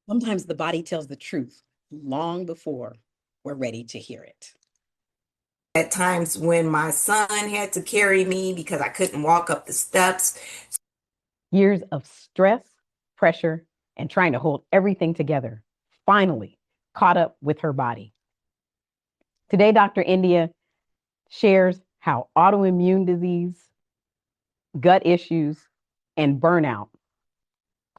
Sometimes the body tells the truth long before we're ready to hear it. At times when my son had to carry me because I couldn't walk up the steps. Years of stress, pressure, and trying to hold everything together finally caught up with her body. Today, Dr. India shares how autoimmune disease, gut issues, and burnout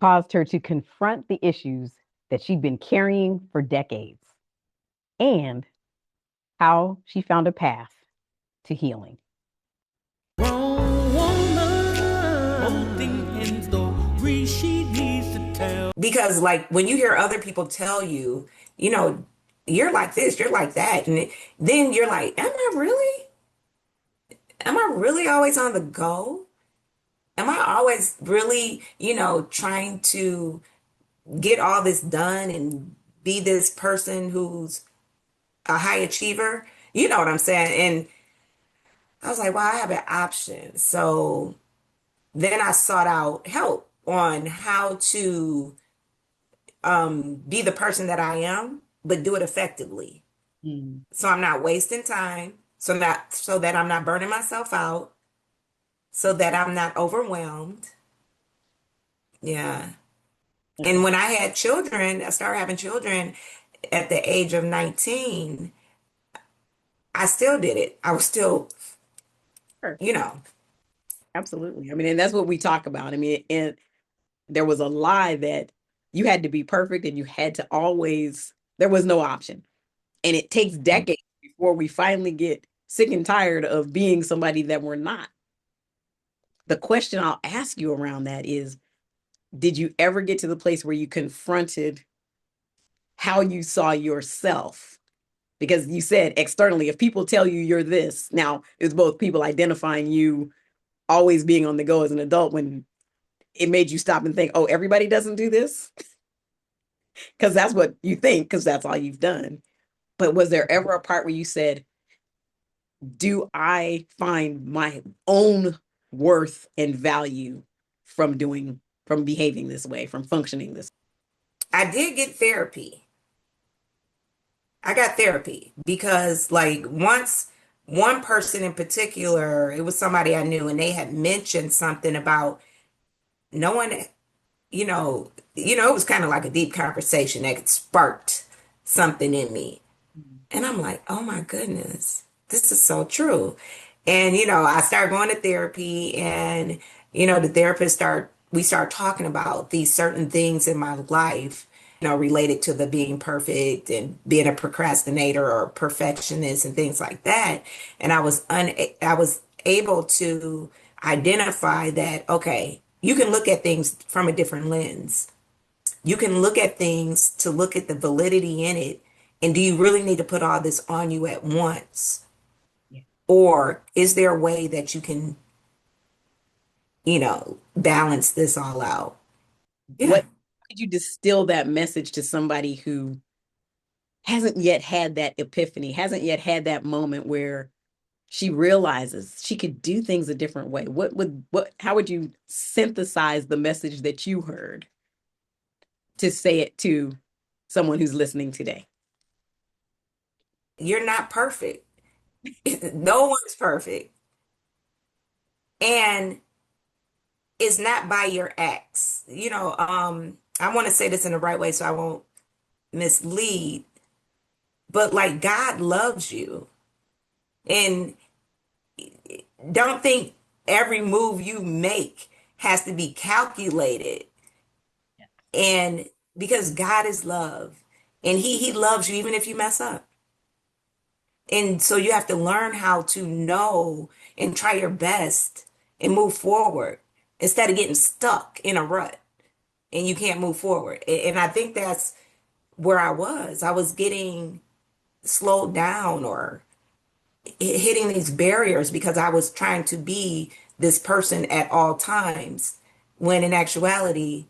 caused her to confront the issues that she'd been carrying for decades and how she found a path to healing. Because like when you hear other people tell you, you know, you're like this, you're like that, and then you're like, am I really always on the go? Am I always really, trying to get all this done and be this person who's a high achiever? You know what I'm saying? And I was like, well, I have an option. So then I sought out help on how to be the person that I am, but do it effectively. Mm. So I'm not wasting time, so that I'm not burning myself out, so that I'm not overwhelmed. Yeah. And when I had children, I started having children at the age of 19, I still did it. I was still, Sure. you know, Absolutely. I mean, and that's what we talk about. I mean, and there was a lie that you had to be perfect and you had to always, there was no option. And it takes decades before we finally get sick and tired of being somebody that we're not. The question I'll ask you around that is, did you ever get to the place where you confronted how you saw yourself? Because you said externally, if people tell you you're this, now it's both people identifying you always being on the go as an adult when it made you stop and think, oh, everybody doesn't do this? Because that's what you think, because that's all you've done. But was there ever a part where you said, do I find my own worth and value from behaving this way, from functioning this? I did get therapy. I got therapy because, like, once one person in particular, it was somebody I knew, and they had mentioned something about no one, it was kind of like a deep conversation that sparked something in me. And I'm like, oh my goodness, this is so true. And, I started going to therapy, and, the we start talking about these certain things in my life, related to the being perfect and being a procrastinator or perfectionist and things like that. And I was able to identify that, okay, you can look at things from a different lens. You can look at things to look at the validity in it. And do you really need to put all this on you at once? Yeah. Or is there a way that you can, balance this all out? Yeah. What could you distill that message to somebody who hasn't yet had that epiphany, hasn't yet had that moment where she realizes she could do things a different way? How would you synthesize the message that you heard to say it to someone who's listening today? You're not perfect. No one's perfect. And it's not by your acts. I want to say this in the right way so I won't mislead, but like God loves you. And don't think every move you make has to be calculated. And because God is love, and he loves you even if you mess up. And so you have to learn how to know and try your best and move forward instead of getting stuck in a rut and you can't move forward. And I think that's where I was. I was getting slowed down or hitting these barriers because I was trying to be this person at all times. When in actuality,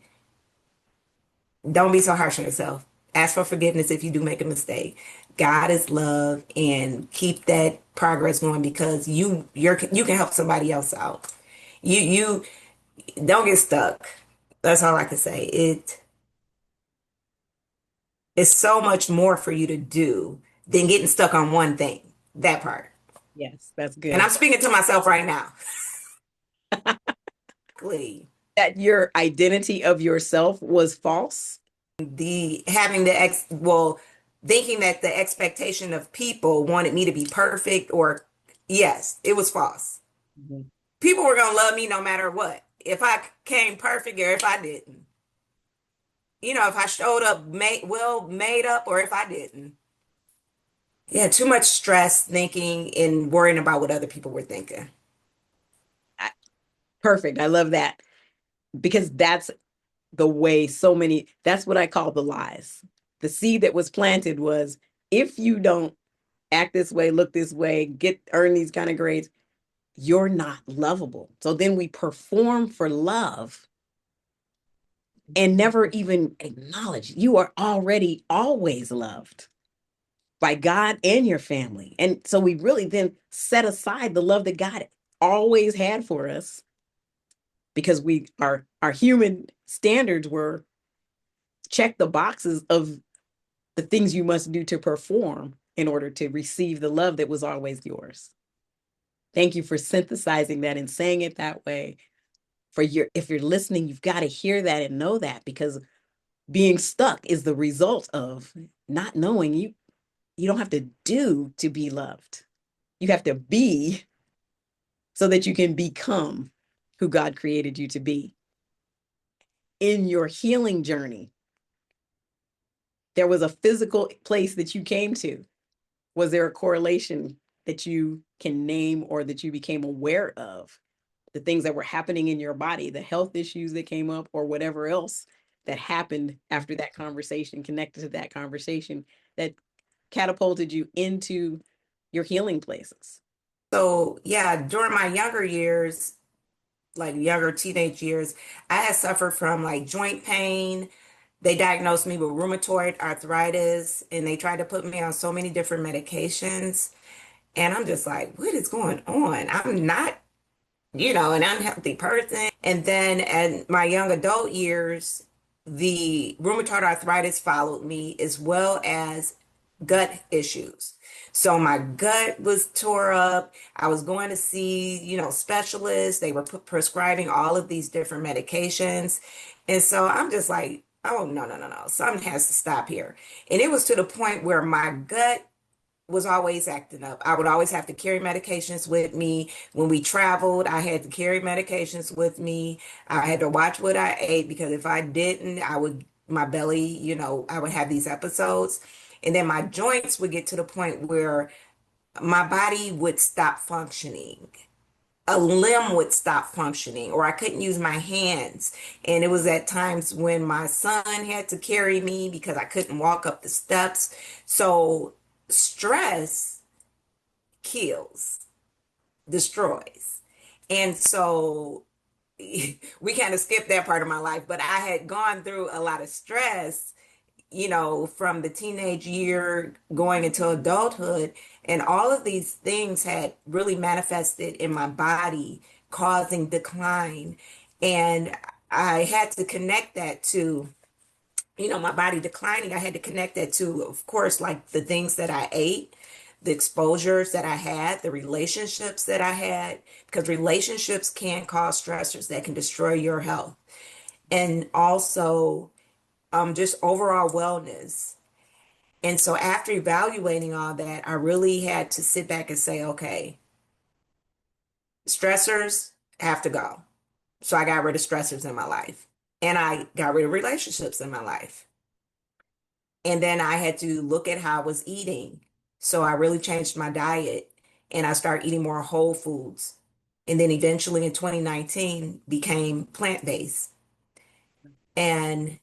don't be so harsh on yourself. Ask for forgiveness if you do make a mistake. God is love, and keep that progress going because you can help somebody else out. You don't get stuck. That's all I can say. It's so much more for you to do than getting stuck on one thing. That part. Yes, that's And I'm good. speaking to myself right now. Glee. That your identity of yourself was false. The having the thinking that the expectation of people wanted me to be perfect, or yes, it was false. Mhm. People were gonna love me no matter what. If I came perfect or if I didn't. If I showed up made up or if I didn't. Yeah, too much stress thinking and worrying about what other people were thinking. I- Perfect. I love that because that's the way so many, that's what I call the lies. The seed that was planted was if you don't act this way, look this way, earn these kind of grades, you're not lovable. So then we perform for love and never even acknowledge you are already always loved by God and your family. And so we really then set aside the love that God always had for us because our human standards were check the boxes of the things you must do to perform in order to receive the love that was always yours. Thank you for synthesizing that and saying it that way. For your if you're listening, you've got to hear that and know that because being stuck is the result of not knowing you don't have to do to be loved. You have to be so that you can become who God created you to be. In your healing journey, there was a physical place that you came to. Was there a correlation that you can name or that you became aware of? The things that were happening in your body, the health issues that came up, or whatever else that happened after that conversation, connected to that conversation that catapulted you into your healing places. So, yeah, during my younger years, like younger teenage years, I had suffered from like joint pain. They diagnosed me with rheumatoid arthritis and they tried to put me on so many different medications. And I'm just like, what is going on? I'm not, an unhealthy person. And then in my young adult years, the rheumatoid arthritis followed me as well as gut issues. So my gut was tore up. I was going to see, specialists. They were prescribing all of these different medications. And so I'm just like, oh, no, no, no, no. Something has to stop here. And it was to the point where my gut was always acting up. I would always have to carry medications with me. When we traveled, I had to carry medications with me. I had to watch what I ate because if I didn't, my belly, I would have these episodes. And then my joints would get to the point where my body would stop functioning. A limb would stop functioning, or I couldn't use my hands. And it was at times when my son had to carry me because I couldn't walk up the steps. So stress kills, destroys. And so we kind of skipped that part of my life, but I had gone through a lot of stress, from the teenage year going into adulthood. And all of these things had really manifested in my body, causing decline. And I had to connect that to my body declining. I had to connect that to, of course, like the things that I ate, the exposures that I had, the relationships that I had, because relationships can cause stressors that can destroy your health. And also, just overall wellness. And so after evaluating all that, I really had to sit back and say, okay, stressors have to go. So I got rid of stressors in my life and I got rid of relationships in my life. And then I had to look at how I was eating. So I really changed my diet and I started eating more whole foods. And then eventually in 2019 became plant-based. And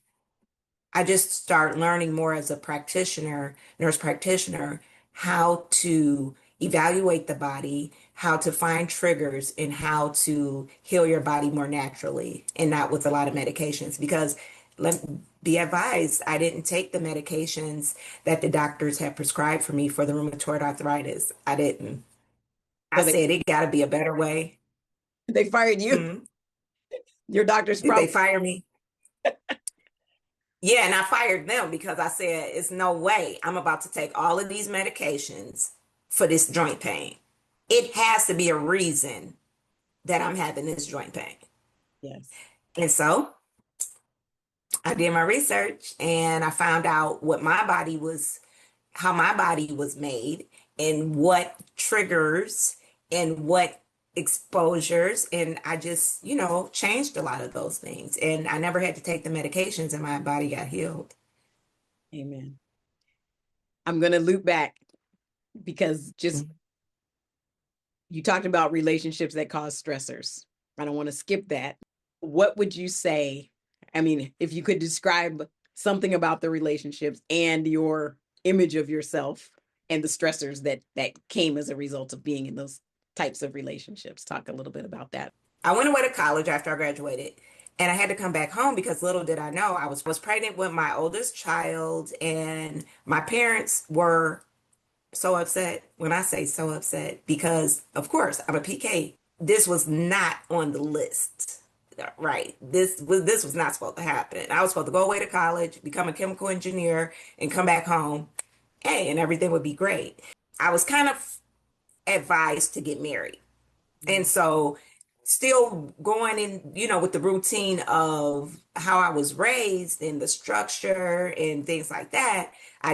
I just started learning more as a practitioner, nurse practitioner, how to evaluate the body, how to find triggers, and how to heal your body more naturally and not with a lot of medications. Because let be advised, I didn't take the medications that the doctors had prescribed for me for the rheumatoid arthritis. I didn't. I So said it got to be a better way. they fired you. Hmm. Your doctor's Did they probably fire me? Yeah, and I fired them because I said, it's no way I'm about to take all of these medications for this joint pain. It has to be a reason that I'm having this joint pain. Yes. And so I did my research and I found out what my body was, how my body was made, and what triggers and what exposures. And I just, changed a lot of those things. And I never had to take the medications and my body got healed. Amen. I'm going to loop back because just Mhm. you talked about relationships that cause stressors. I don't want to skip that. What would you say? I mean, if you could describe something about the relationships and your image of yourself and the stressors that came as a result of being in those types of relationships. Talk a little bit about that. I went away to college after I graduated. And I had to come back home because little did I know I was pregnant with my oldest child, and my parents were so upset. When I say so upset, because of course I'm a PK. This was not on the list. Right. This was not supposed to happen. I was supposed to go away to college, become a chemical engineer, and come back home. Hey, and everything would be great. I was kind of advised to get married. And Mm. so still going in, with the routine of how I was raised and the structure and things like that, I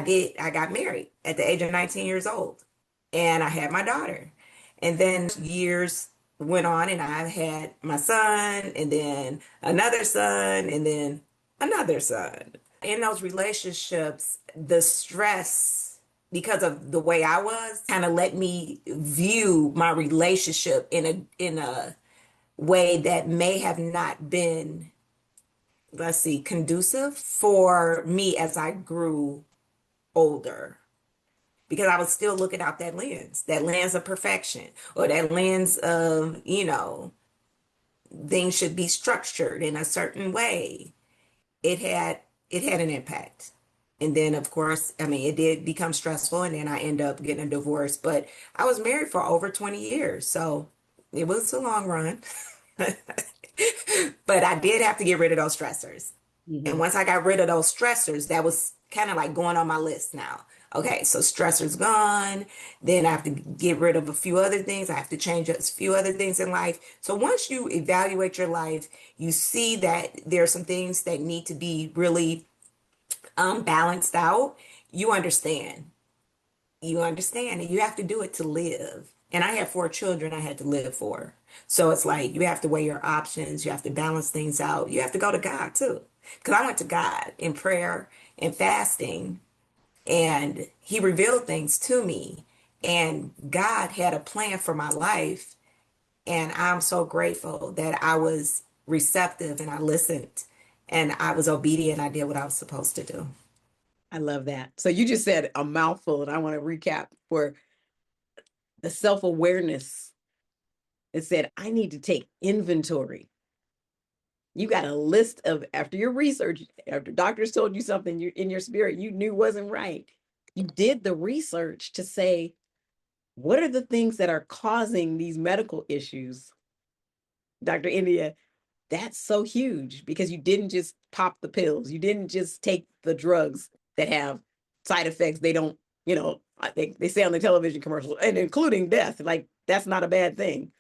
got married at the age of 19 years old and I had my daughter. And then years went on and I had my son and then another son and then another son. In those relationships, the stress because of the way I was kind of let me view my relationship in a way that may have not been, let's see, conducive for me as I grew older, because I was still looking out that lens of perfection, or that lens of, things should be structured in a certain way. It had an impact. And then of course, I mean, it did become stressful and then I ended up getting a divorce, but I was married for over 20 years. So it was a long run. But I did have to get rid of those stressors. And Mhm. once I got rid of those stressors, that was kind of like going on my list now. Okay, so stressors gone. Then I have to get rid of a few other things. I have to change a few other things in life. So once you evaluate your life, you see that there are some things that need to be really balanced out. You understand. You understand, and you have to do it to live. And I had 4 children I had to live for. So it's like you have to weigh your options. You have to balance things out. You have to go to God too. Because I went to God in prayer and fasting, and He revealed things to me. And God had a plan for my life. And I'm so grateful that I was receptive and I listened and I was obedient. I did what I was supposed to do. I love that. So you just said a mouthful, and I want to recap for the self-awareness. It said, I need to take inventory. You got a list of, after your research, after doctors told you something you in your spirit you knew wasn't right. You did the research to say, what are the things that are causing these medical issues? Dr. India, that's so huge because you didn't just pop the pills. You didn't just take the drugs that have side effects. They don't, they say on the television commercials, and including death. Like, that's not a bad thing.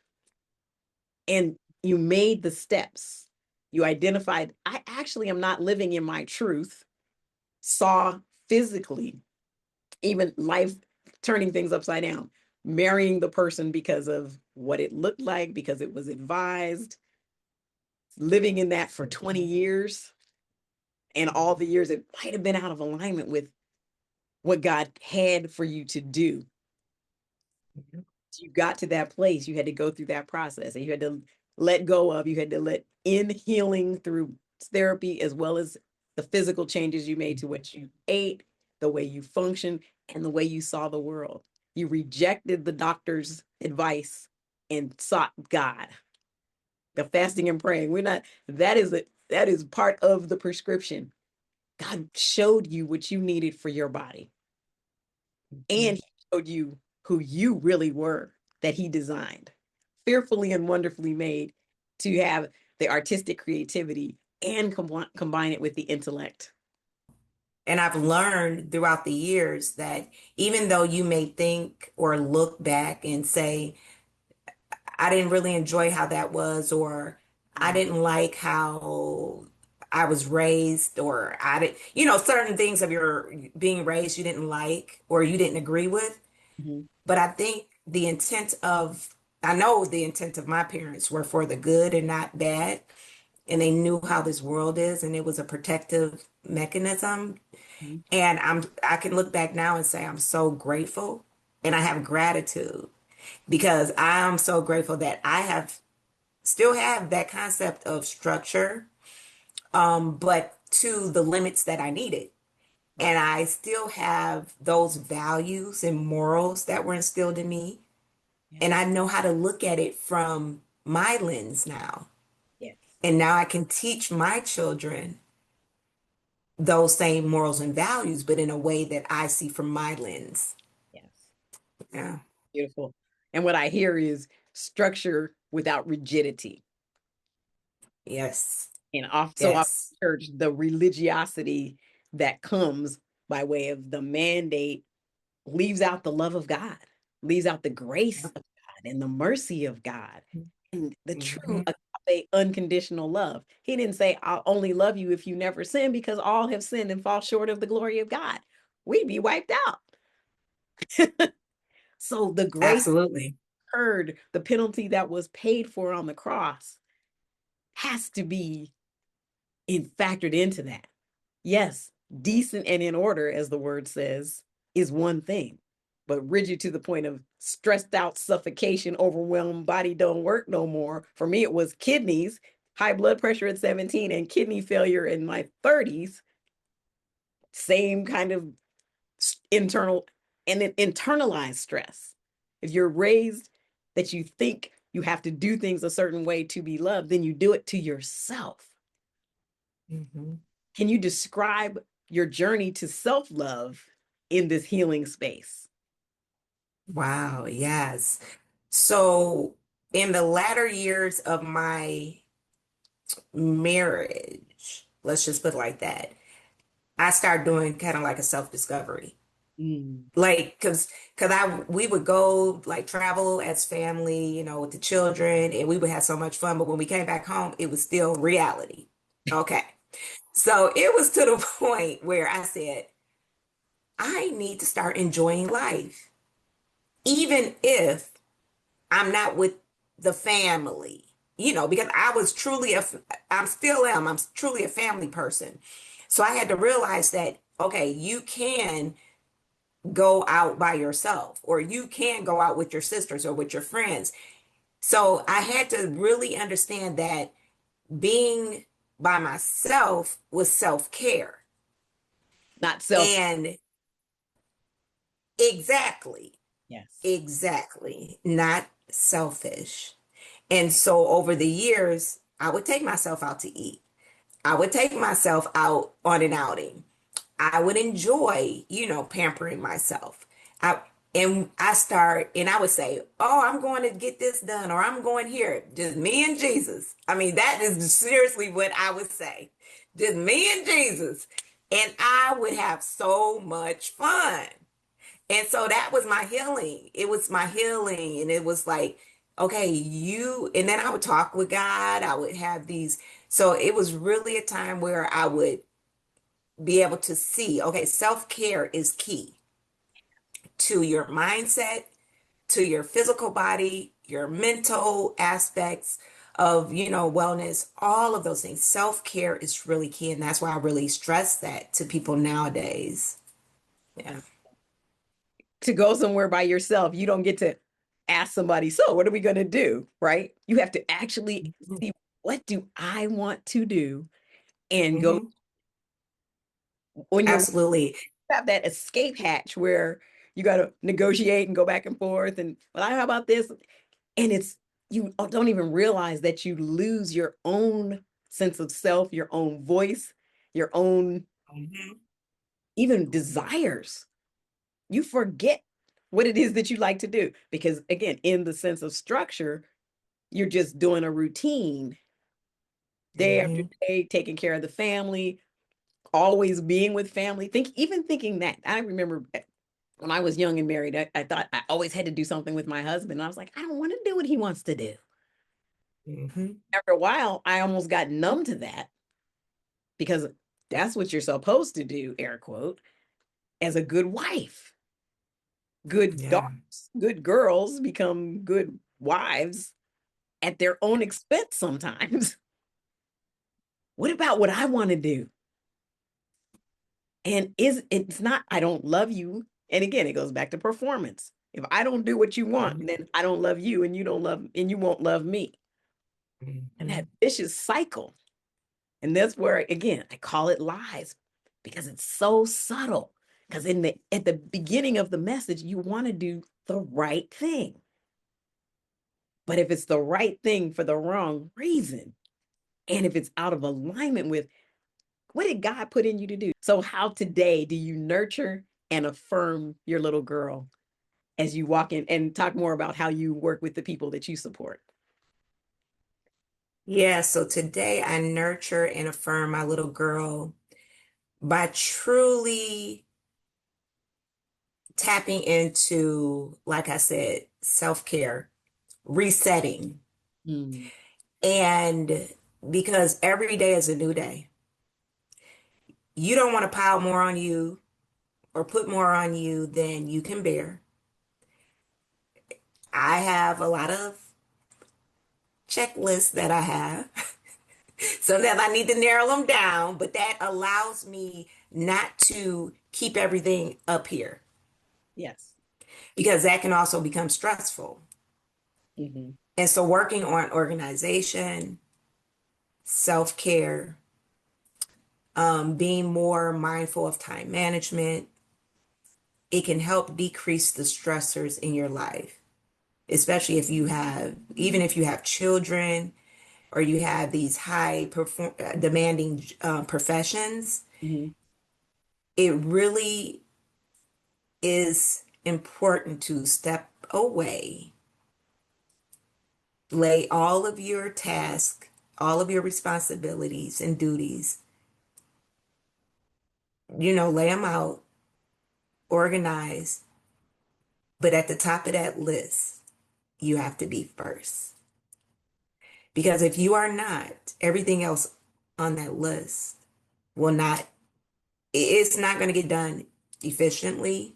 And you made the steps. You identified, I actually am not living in my truth, saw physically, even life turning things upside down, marrying the person because of what it looked like, because it was advised, living in that for 20 years, and all the years it might have been out of alignment with what God had for you to do. You got to that place, you had to go through that process, and you had to let go of, you had to let in healing through therapy, as well as the physical changes you made to what you ate, the way you functioned, and the way you saw the world. You rejected the doctor's advice and sought God. The fasting and praying. We're not, that is part of the prescription. God showed you what you needed for your body. And he showed you who you really were, that he designed, fearfully and wonderfully made, to have the artistic creativity and combine it with the intellect. And I've learned throughout the years that even though you may think or look back and say, I didn't really enjoy how that was, or I Mhm. didn't like how I was raised, or I didn't, certain things of your being raised you didn't like or you didn't agree with. Mhm. But I think I know the intent of my parents were for the good and not bad. And they knew how this world is, and it was a protective mechanism. Mhm. And I can look back now and say I'm so grateful and I have gratitude because I'm so grateful that I have still have that concept of structure, but to the limits that I needed. Right. And I still have those values and morals that were instilled in me. Yeah. And I know how to look at it from my lens now. Yes. And now I can teach my children those same morals and values, but in a way that I see from my lens. Yes. Yeah. Beautiful. And what I hear is structure without rigidity. Yes. And off so often Yes. church, the religiosity that comes by way of the mandate leaves out the love of God, leaves out the grace of God and the mercy of God and the true Mhm. agape unconditional love. He didn't say, I'll only love you if you never sin, because all have sinned and fall short of the glory of God. We'd be wiped out. So the grace Absolutely. heard, the penalty that was paid for on the cross has to be factored into that. Yes, decent and in order, as the word says, is one thing, but rigid to the point of stressed out, suffocation, overwhelmed, body don't work no more. For me, it was kidneys, high blood pressure at 17, and kidney failure in my 30s. Same kind of internal and then internalized stress. If you're raised that you think you have to do things a certain way to be loved, then you do it to yourself. Mhm. Can you describe your journey to self love in this healing space? Wow. Yes. So, in the latter years of my marriage, let's just put it like that, I started doing kind of like a self-discovery. Mm. Like, cause we would go like travel as family, with the children, and we would have so much fun. But when we came back home, it was still reality. Okay. So it was to the point where I said, I need to start enjoying life, even if I'm not with the family, because I'm still I'm truly a family person. So I had to realize that, okay, you can go out by yourself, or you can go out with your sisters or with your friends. So I had to really understand that being by myself was self-care. Not self. And exactly, Yes. exactly, not selfish. And so over the years, I would take myself out to eat. I would take myself out on an outing. I would enjoy, pampering myself. I and I would say, "Oh, I'm going to get this done," or "I'm going here." Just me and Jesus. I mean, that is seriously what I would say. Just me and Jesus. And I would have so much fun. And so that was my healing. It was my healing. And it was like, okay, and then I would talk with God. I would have these. So it was really a time where I would be able to see, okay, self-care is key to your mindset, to your physical body, your mental aspects of, wellness, all of those things. Self-care is really key. And that's why I really stress that to people nowadays. Yeah. And to go somewhere by yourself, you don't get to ask somebody, so what are we going to do? Right? You have to actually see, what do I want to do, and go. Hmm. When you're Absolutely. have that escape hatch where you got to negotiate and go back and forth. And, well, how about this? And you don't even realize that you lose your own sense of self, your own voice, your own Mhm. even desires. You forget what it is that you like to do, because again, in the sense of structure, you're just doing a routine day after Mhm. day, taking care of the family, always being with family. Even thinking that. I remember when I was young and married, I thought I always had to do something with my husband. I was like, I don't want to do what he wants to do. Hmm. After a while, I almost got numb to that because that's what you're supposed to do, air quote, as a good wife. Good Yeah. daughters, good girls become good wives at their own expense sometimes. What about what I want to do? And is it's not, I don't love you. And again, it goes back to performance. If I don't do what you want, then I don't love you and you don't love and you won't love me. And that Hmm. vicious cycle. And that's where again, I call it lies because it's so subtle. Because in the at the beginning of the message, you want to do the right thing. But if it's the right thing for the wrong reason, and if it's out of alignment with what did God put in you to do? So, how today do you nurture and affirm your little girl as you walk in and talk more about how you work with the people that you support? Yeah, so today I nurture and affirm my little girl by truly tapping into, like I said, self-care, resetting. Mm, And because every day is a new day, you don't want to pile more on you or put more on you than you can bear. I have a lot of checklists that I have. Sometimes I need to narrow them down, but that allows me not to keep everything up here yes. because that can also become stressful. Hmm. And so, working on organization, self care, being more mindful of time management, it can help decrease the stressors in your life, especially if you have, even if you have children or you have these high perform demanding professions. Hmm. It really is important to step away, lay all of your tasks, all of your responsibilities and duties, lay them out, organize, but at the top of that list, you have to be first. Because if you are not, everything else on that list will not, it's not going to get done efficiently,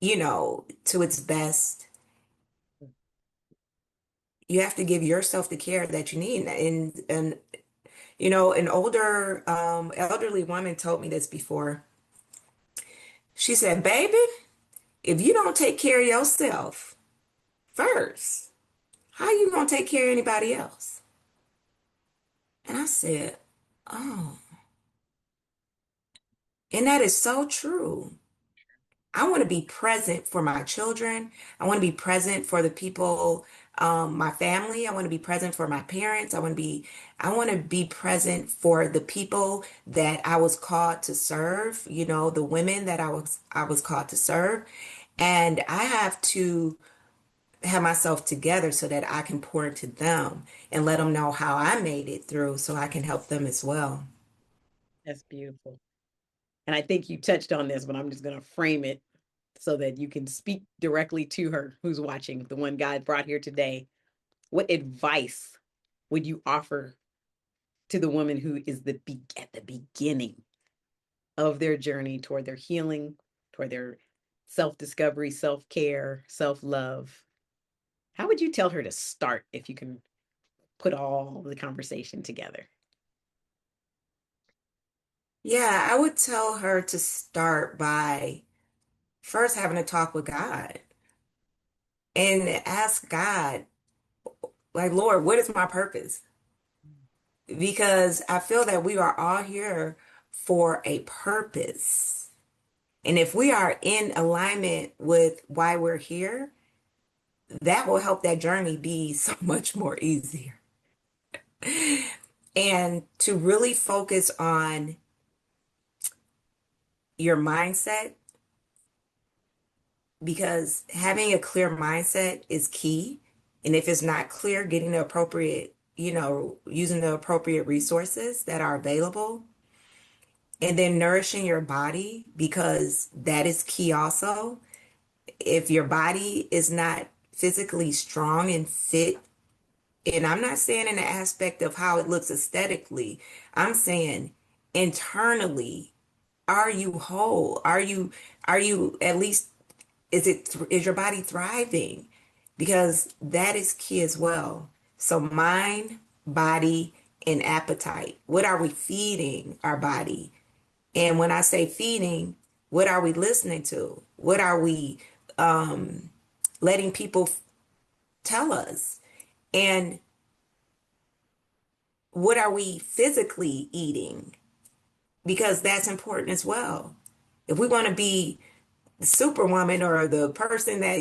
to its best. You have to give yourself the care that you need. And an older, elderly woman told me this before. She said, baby, if you don't take care of yourself first, how you gonna take care of anybody else? And I said, oh, and that is so true. I want to be present for my children. I want to be present for the people, my family. I want to be present for my parents. I want to be present for the people that I was called to serve, the women that I was called to serve. And I have to have myself together so that I can pour into them and let them know how I made it through so I can help them as well. That's beautiful. And I think you touched on this, but I'm just going to frame it so that you can speak directly to her who's watching, the one God brought here today. What advice would you offer to the woman who is at the beginning of their journey toward their healing, toward their self-discovery, self-care, self-love? How would you tell her to start if you can put all the conversation together? Yeah, I would tell her to start by first having a talk with God and ask God, like, Lord, what is my purpose? Because I feel that we are all here for a purpose. And if we are in alignment with why we're here, that will help that journey be so much more easier. And to really focus on your mindset, because having a clear mindset is key. And if it's not clear, getting the appropriate, using the appropriate resources that are available. And then nourishing your body, because that is key also. If your body is not physically strong and fit, and I'm not saying in the aspect of how it looks aesthetically, I'm saying internally, are you whole? Are you at least, is your body thriving? Because that is key as well. So mind, body, and appetite. What are we feeding our body? And when I say feeding, what are we listening to? What are we letting people tell us? And what are we physically eating? Because that's important as well. If we want to be the superwoman or the person that,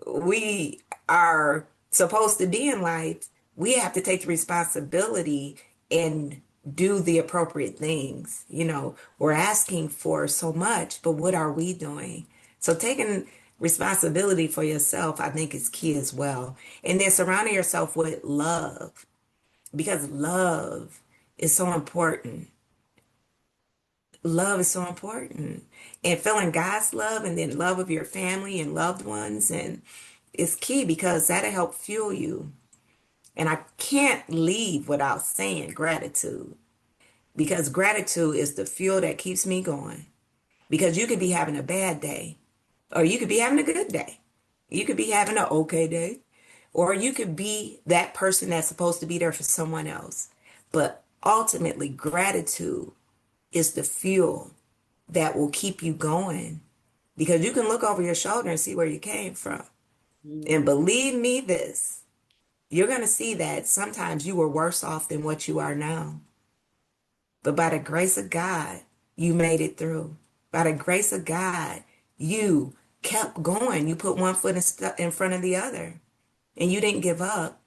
we are supposed to be in life, we have to take the responsibility and do the appropriate things. We're asking for so much, but what are we doing? So taking responsibility for yourself, I think, is key as well. And then surrounding yourself with love, because love is so important. Love is so important. And feeling God's love, and then love of your family and loved ones, and it's key, because that'll help fuel you. And I can't leave without saying gratitude, because gratitude is the fuel that keeps me going. Because you could be having a bad day, or you could be having a good day. You could be having an okay day, or you could be that person that's supposed to be there for someone else. But ultimately, gratitude is the fuel that will keep you going, because you can look over your shoulder and see where you came from. And Mhm. believe me this, you're going to see that sometimes you were worse off than what you are now. But by the grace of God, you made it through. By the grace of God, you kept going. You put one foot in front of the other, and you didn't give up.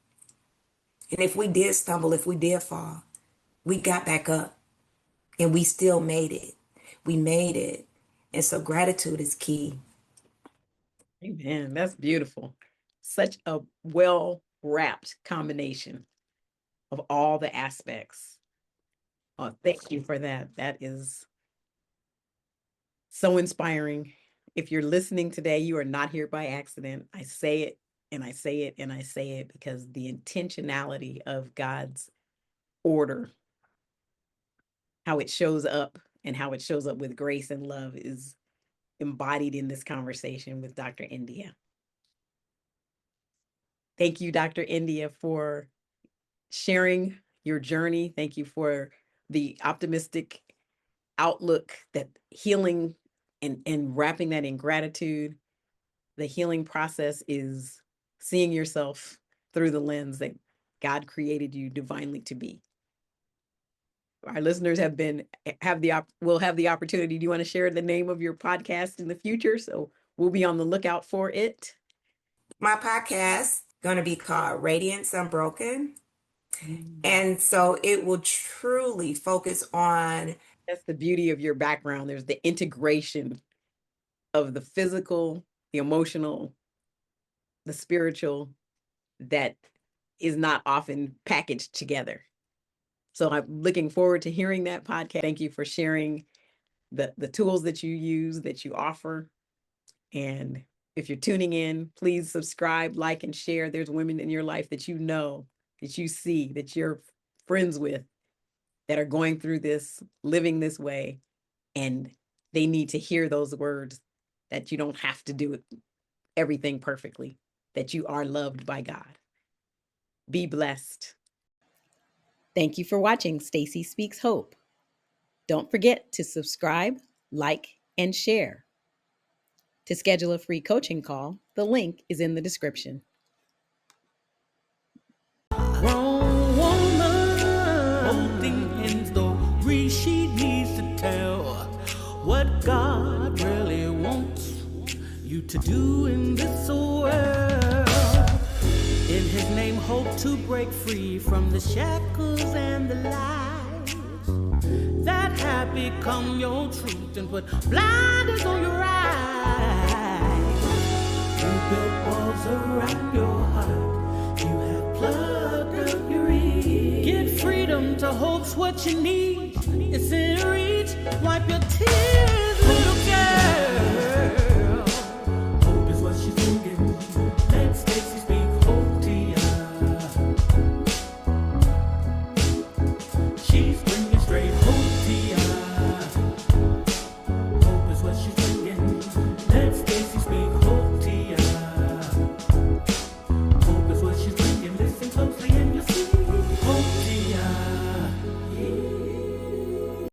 And if we did stumble, if we did fall, we got back up, and we still made it. We made it. And so gratitude is key. Amen. That's beautiful. Such a well wrapped combination of all the aspects. Oh, thank you for that. That is so inspiring. If you're listening today, you are not here by accident. I say it and I say it and I say it because the intentionality of God's order, how it shows up and how it shows up with grace and love, is embodied in this conversation with Dr. Indea. Thank you, Dr. Indea, for sharing your journey. Thank you for the optimistic outlook, that healing, and wrapping that in gratitude. The healing process is seeing yourself through the lens that God created you divinely to be. Our listeners will have the opportunity. Do you want to share the name of your podcast in the future? So we'll be on the lookout for it. My podcast going to be called Radiance Unbroken. Mm. And so it will truly focus on That's the beauty of your background. There's the integration of the physical, the emotional, the spiritual, that is not often packaged together. So I'm looking forward to hearing that podcast. Thank you for sharing the tools that you use, that you offer. And if you're tuning in, please subscribe, like, and share. There's women in your life that you know, that you see, that you're friends with, that are going through this, living this way, and they need to hear those words, that you don't have to do everything perfectly, that you are loved by God. Be blessed. Thank you for watching Stacy Speaks Hope. Don't forget to subscribe, like, and share. To schedule a free coaching call, the link is in the description. Wrong woman, holding in story she needs to tell what God really wants you to do in this world. In His name, hope to break free from the shackles and the lies that have become your truth and put blinders on your eyes. You built walls around your heart. You have plugged up your ears. Get freedom to hope's what you need. It's in reach